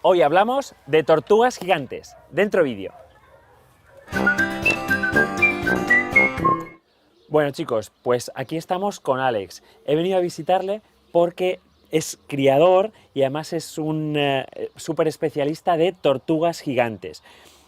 Hoy hablamos de tortugas gigantes. Dentro vídeo. Bueno chicos, pues aquí estamos con Alex. He venido a visitarle porque es criador y además es un súper especialista de tortugas gigantes.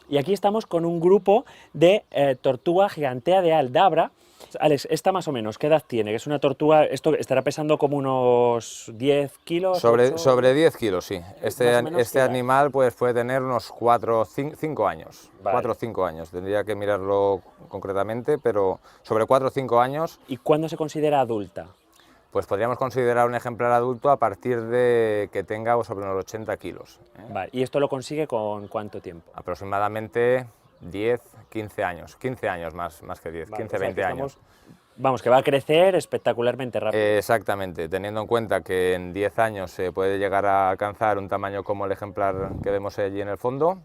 Y aquí estamos con un grupo de tortuga gigantea de Aldabra. Alex, esta más o menos, ¿qué edad tiene? Que es una tortuga, esto estará pesando como unos 10 kilos. Sobre 10 kilos, sí. Menos, Este animal pues, puede tener unos 4 o 5 años. Vale. 4 o 5 años, tendría que mirarlo concretamente, pero sobre 4 o 5 años. ¿Y cuándo se considera adulta? Pues podríamos considerar un ejemplar adulto a partir de que tenga sobre unos 80 kilos. Vale. ¿Y esto lo consigue con cuánto tiempo? Aproximadamente 10, 15 años. 15 años más que 10, vale, 15, 20 años. Vamos, que va a crecer espectacularmente rápido. Exactamente, teniendo en cuenta que en 10 años se puede llegar a alcanzar un tamaño como el ejemplar que vemos allí en el fondo,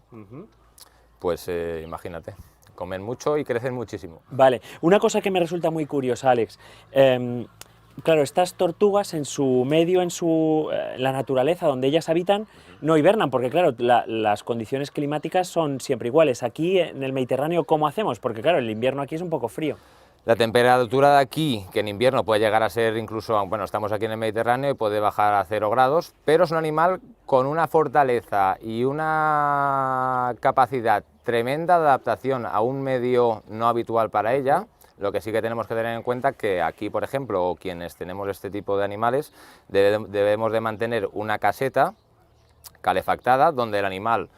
pues imagínate, comen mucho y crecen muchísimo. Vale, una cosa que me resulta muy curiosa, Alex, claro, estas tortugas en su medio, en la naturaleza donde ellas habitan, no hibernan, porque claro, las condiciones climáticas son siempre iguales. Aquí en el Mediterráneo, ¿cómo hacemos? Porque claro, el invierno aquí es un poco frío. La temperatura de aquí, que en invierno puede llegar a ser incluso, bueno, estamos aquí en el Mediterráneo y puede bajar a 0 grados, pero es un animal con una fortaleza y una capacidad tremenda de adaptación a un medio no habitual para ella. Lo que sí que tenemos que tener en cuenta que aquí, por ejemplo, o quienes tenemos este tipo de animales, debemos de mantener una caseta calefactada donde el animal,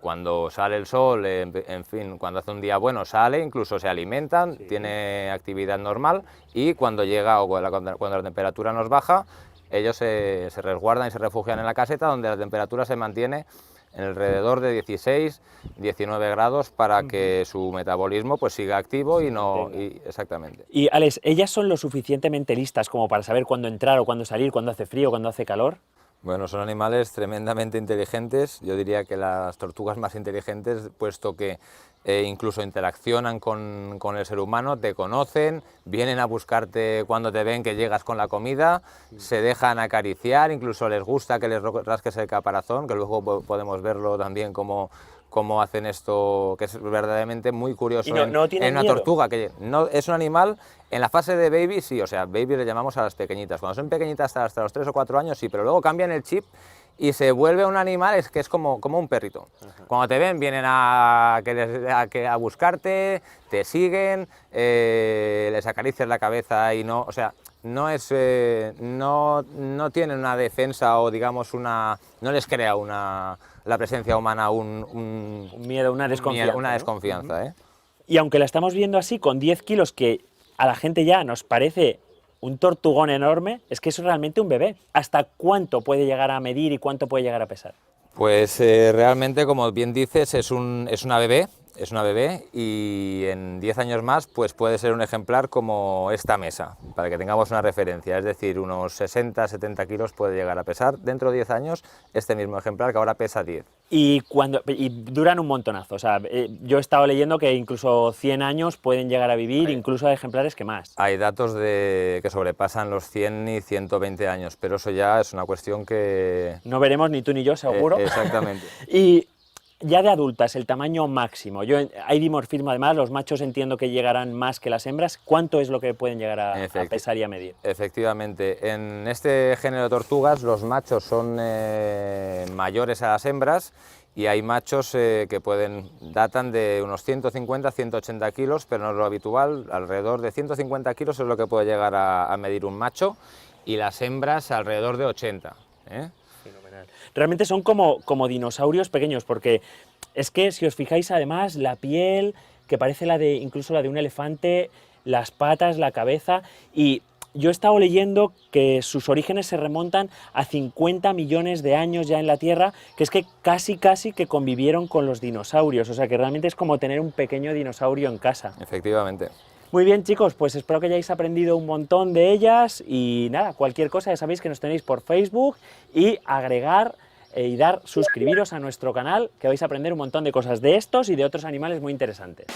cuando sale el sol, en fin, cuando hace un día bueno sale, incluso se alimentan, sí, tiene actividad normal, y cuando llega o cuando la temperatura nos baja, ellos se resguardan y se refugian en la caseta donde la temperatura se mantiene en alrededor de 16, 19 grados para que su metabolismo pues siga activo y no... exactamente. Y Alex, ¿ellas son lo suficientemente listas como para saber cuándo entrar o cuándo salir, cuándo hace frío, cuándo hace calor? Bueno, son animales tremendamente inteligentes, yo diría que las tortugas más inteligentes, puesto que incluso interaccionan con el ser humano, te conocen, vienen a buscarte cuando te ven que llegas con la comida, se dejan acariciar, incluso les gusta que les rasques el caparazón, que luego podemos verlo también cómo hacen esto, que es verdaderamente muy curioso. ¿Y no en una tortuga, que no, es un animal, en la fase de baby sí, o sea, baby le llamamos a las pequeñitas, cuando son pequeñitas hasta los 3 o 4 años sí, pero luego cambian el chip y se vuelve un animal que es como un perrito. Cuando te ven vienen a buscarte, te siguen, les acaricias la cabeza y no, o sea, no tienen una defensa o digamos no les crea la presencia humana un miedo, una desconfianza. Una desconfianza, ¿no? Y aunque la estamos viendo así con 10 kilos, que a la gente ya nos parece un tortugón enorme, es que es realmente un bebé. ¿Hasta cuánto puede llegar a medir y cuánto puede llegar a pesar? Pues realmente, como bien dices, es una bebé y en 10 años más pues puede ser un ejemplar como esta mesa, para que tengamos una referencia, es decir, unos 60-70 kilos puede llegar a pesar dentro de 10 años este mismo ejemplar que ahora pesa 10. Y duran un montonazo, o sea, yo he estado leyendo que incluso 100 años pueden llegar a vivir, incluso hay ejemplares que más. Hay datos que sobrepasan los 100 y 120 años, pero eso ya es una cuestión que... no veremos ni tú ni yo, seguro. Exactamente. Y ya de adultas, el tamaño máximo, hay dimorfismo además, los machos entiendo que llegarán más que las hembras, ¿cuánto es lo que pueden llegar a pesar y a medir? Efectivamente, en este género de tortugas los machos son mayores a las hembras y hay machos que datan de unos 150-180 kilos, pero no es lo habitual, alrededor de 150 kilos es lo que puede llegar a medir un macho y las hembras alrededor de 80. Fenomenal. Realmente son como dinosaurios pequeños, porque es que si os fijáis además la piel, que parece incluso la de un elefante, las patas, la cabeza, y yo he estado leyendo que sus orígenes se remontan a 50 millones de años ya en la Tierra, que es que casi que convivieron con los dinosaurios, o sea que realmente es como tener un pequeño dinosaurio en casa. Efectivamente. Muy bien chicos, pues espero que hayáis aprendido un montón de ellas y nada, cualquier cosa ya sabéis que nos tenéis por Facebook y agregar y suscribiros a nuestro canal, que vais a aprender un montón de cosas de estos y de otros animales muy interesantes.